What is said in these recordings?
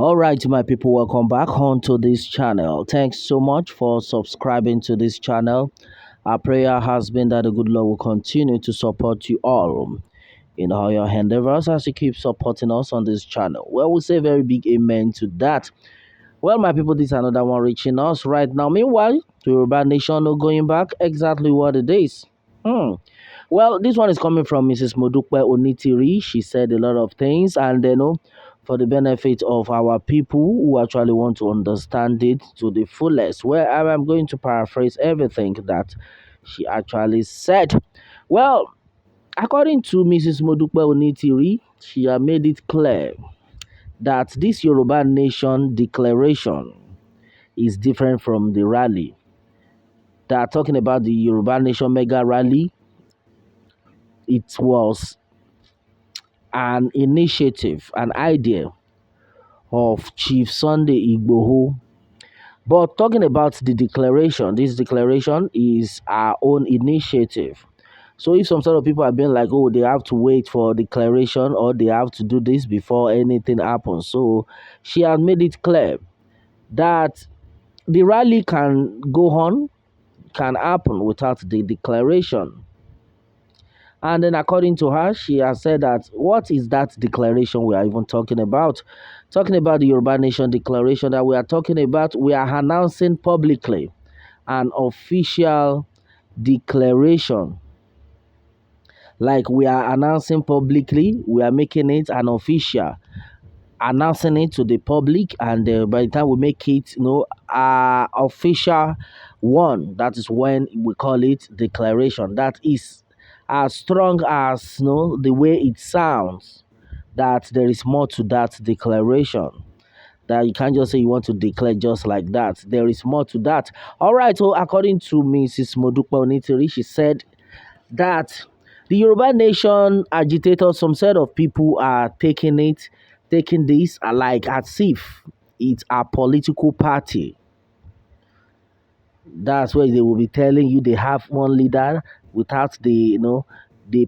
All right, my people, welcome back onto this channel. Thanks so much for subscribing to this channel. Our prayer has been that the good Lord will continue to support you all in all your endeavors as you keep supporting us on this channel. Well, we say a very big amen to that. Well, my people, this is another one reaching us right now. Meanwhile, to Yoruba Nation, no going back, exactly what it is. Well, this one is coming from Mrs. Modupe Onitiri. She said a lot of things, and for the benefit of our people who actually want to understand it to the fullest. Well, I'm going to paraphrase everything that she actually said. Well, according to Mrs. Modupe Onitiri, she had made it clear that this Yoruba Nation declaration is different from the rally. They are talking about the Yoruba Nation mega rally. It was an initiative, an idea of Chief Sunday Igboho. But talking about the declaration, this declaration is our own initiative. So if some sort of people have been like, oh, they have to wait for declaration or they have to do this before anything happens. So she has made it clear that the rally can go on, can happen without the declaration. And then, according to her, she has said that what is that declaration we are even talking about? Talking about the Yoruba Nation declaration that we are talking about, we are announcing publicly an official declaration. Like we are announcing publicly, we are making it an official, announcing it to the public, and by the time we make it, official one, that is when we call it declaration. That is as strong as the way it sounds. That there is more to that declaration. That you can't just say you want to declare just like that. There is more to that. All right. So according to Mrs. Modupe Onitiri, she said that the Yoruba Nation agitators, some set of people are taking this like as if it's a political party. That's where they will be telling you they have one leader without the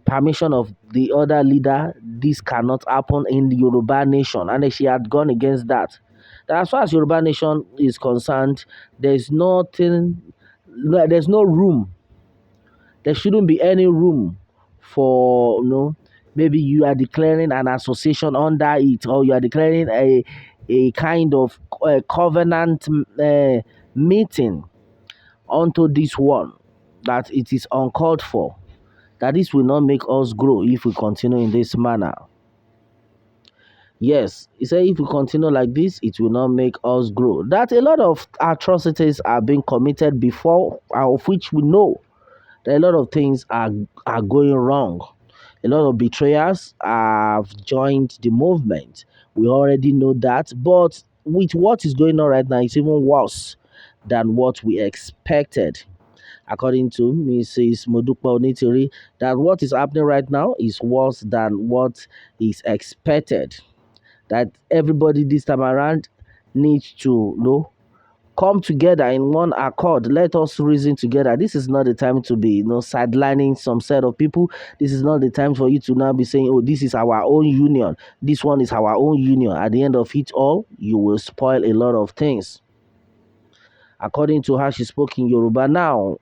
permission of the other leader. This cannot happen in the Yoruba Nation, and then she had gone against that. That as far as Yoruba Nation is concerned, there's nothing, there's no room, there shouldn't be any room for maybe you are declaring an association under it, or you are declaring a kind of covenant meeting onto this one, that it is uncalled for, that this will not make us grow if we continue in this manner. Yes, he said if we continue like this, it will not make us grow. That a lot of atrocities are being committed before, of which we know that a lot of things are going wrong. A lot of betrayers have joined the movement. We already know that. But with what is going on right now, it's even worse than what we expected. According to Mrs. Modupe Onitiri, that what is happening right now is worse than what is expected. That everybody this time around needs to come together in one accord. Let us reason together. This is not the time to be, sidelining some set of people. This is not the time for you to now be saying, oh, this is our own union. This one is our own union. At the end of it all, you will spoil a lot of things. According to her, she spoke in Yoruba now.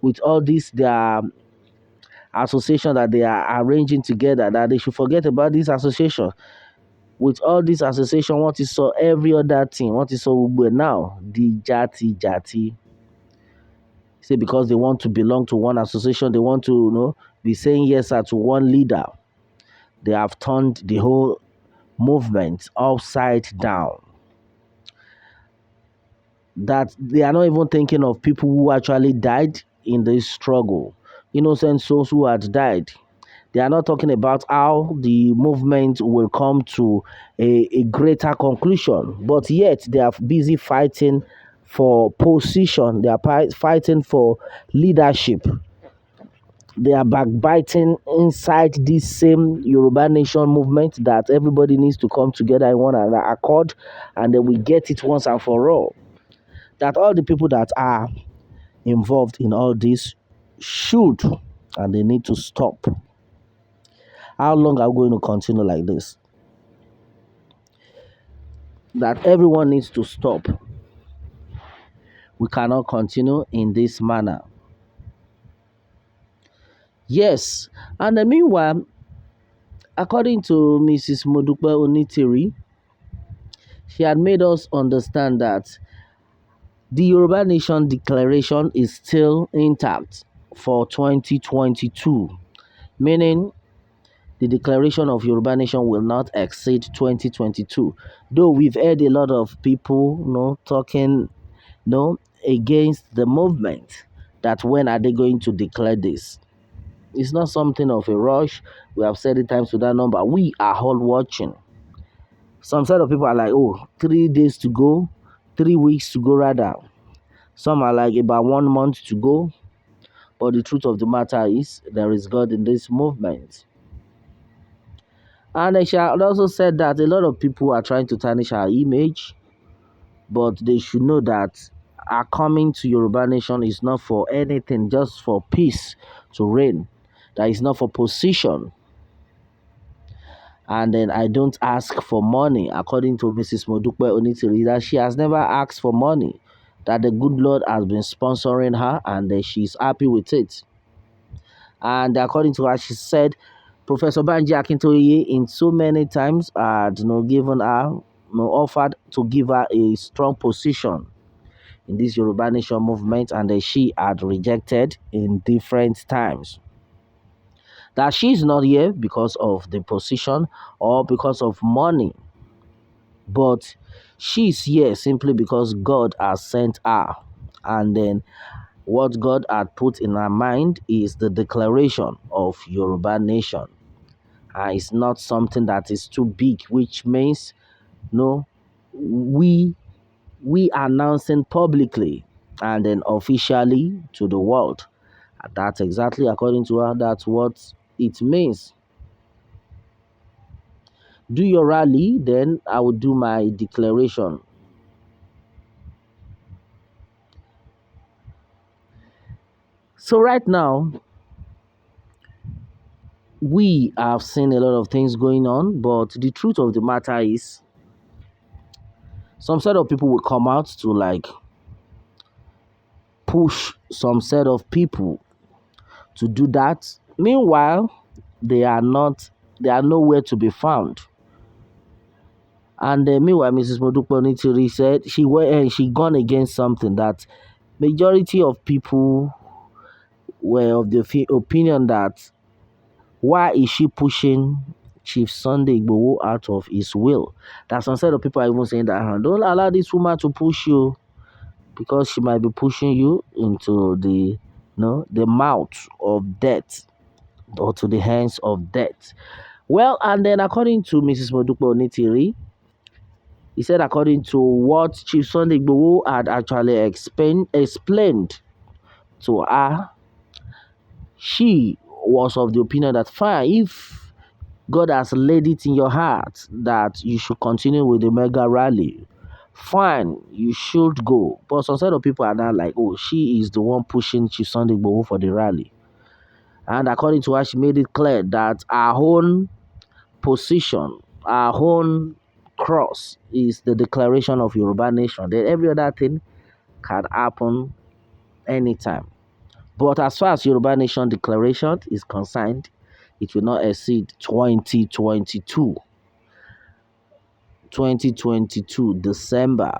With all this, their association that they are arranging together, that they should forget about this association. With all this association, what is so every other thing, what is so now, the jati. Say because they want to belong to one association, they want to be saying yes sir to one leader. They have turned the whole movement upside down. That they are not even thinking of people who actually died in this struggle, innocent souls who had died. They are not talking about how the movement will come to a greater conclusion, but yet they are busy fighting for position. They are fighting for leadership. They are backbiting inside this same Yoruba Nation movement, that everybody needs to come together in one accord, and then we get it once and for all. That all the people that are involved in all this should, and they need to stop. How long are we going to continue like this? that everyone needs to stop. We cannot continue in this manner. Yes, and meanwhile, according to Mrs. Modupe Onitiri, she had made us understand that the Yoruba Nation Declaration is still intact for 2022, meaning the declaration of Yoruba Nation will not exceed 2022. Though we've heard a lot of people, talking, against the movement, that when are they going to declare this? It's not something of a rush. We have said it times to that number. We are all watching. Some set of people are like, oh, 3 days to go, 3 weeks to go rather. Some are like about 1 month to go. But the truth of the matter is there is God in this movement. And she had also said that a lot of people are trying to tarnish our image, but they should know that our coming to Yoruba Nation is not for anything, just for peace to reign. That is not for position. And then I don't ask for money, according to Mrs. Modupe Onitiri, that she has never asked for money, that the good Lord has been sponsoring her and that she's happy with it. And according to her, she said Professor Banji Akintoye in so many times had given her, offered to give her a strong position in this Yoruba Nation movement, and that she had rejected in different times. That she's not here because of the position or because of money, but she's here simply because God has sent her. And then what God had put in her mind is the declaration of Yoruba Nation. It's not something that is too big, which means no, we announcing publicly and then officially to the world. That's exactly according to her. That's what it means. Do your rally, then I will do my declaration. So right now, we have seen a lot of things going on, but the truth of the matter is, some set of people will come out to like push some set of people to do that. Meanwhile, they are nowhere to be found. And meanwhile, Mrs. Modupe Onitiri said she gone against something that majority of people were of the opinion that why is she pushing Chief Sunday Igboho out of his will? That some set of people are even saying that don't allow this woman to push you, because she might be pushing you into the mouth of death, or to the hands of death. Well, and then according to Mrs. Modupe Onitiri, he said according to what Chief Sunday Igboho had actually explained to her, she was of the opinion that fine, if God has laid it in your heart that you should continue with the mega rally, fine, you should go. But some set of people are now like, oh, she is the one pushing Chief Sunday Igboho for the rally. And according to her, she made it clear that our own position, our own cross is the declaration of Yoruba Nation. Then every other thing can happen anytime. But as far as Yoruba Nation declaration is concerned, it will not exceed 2022 December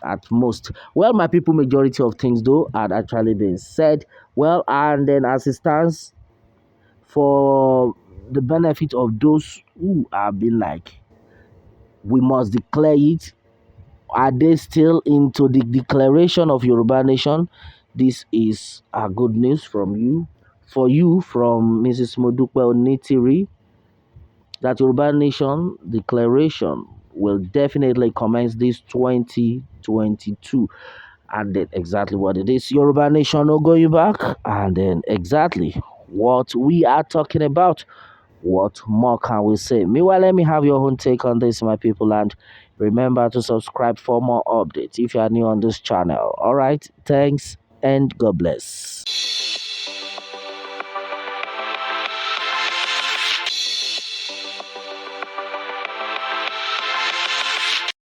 at most. Well, my people, majority of things though had actually been said. Well, and then as it stands, for the benefit of those who have been like, we must declare it, are they still into the declaration of Yoruba Nation? This is a good news from you, for you, from Mrs. Modupe Onitiri, that Yoruba Nation declaration will definitely commence this 2022. And then exactly what it is, Yoruba Nation no going back, and then exactly what we are talking about. What more can we say? Meanwhile, let me have your own take on this, my people, and remember to subscribe for more updates if you are new on this channel. All right, thanks and God bless.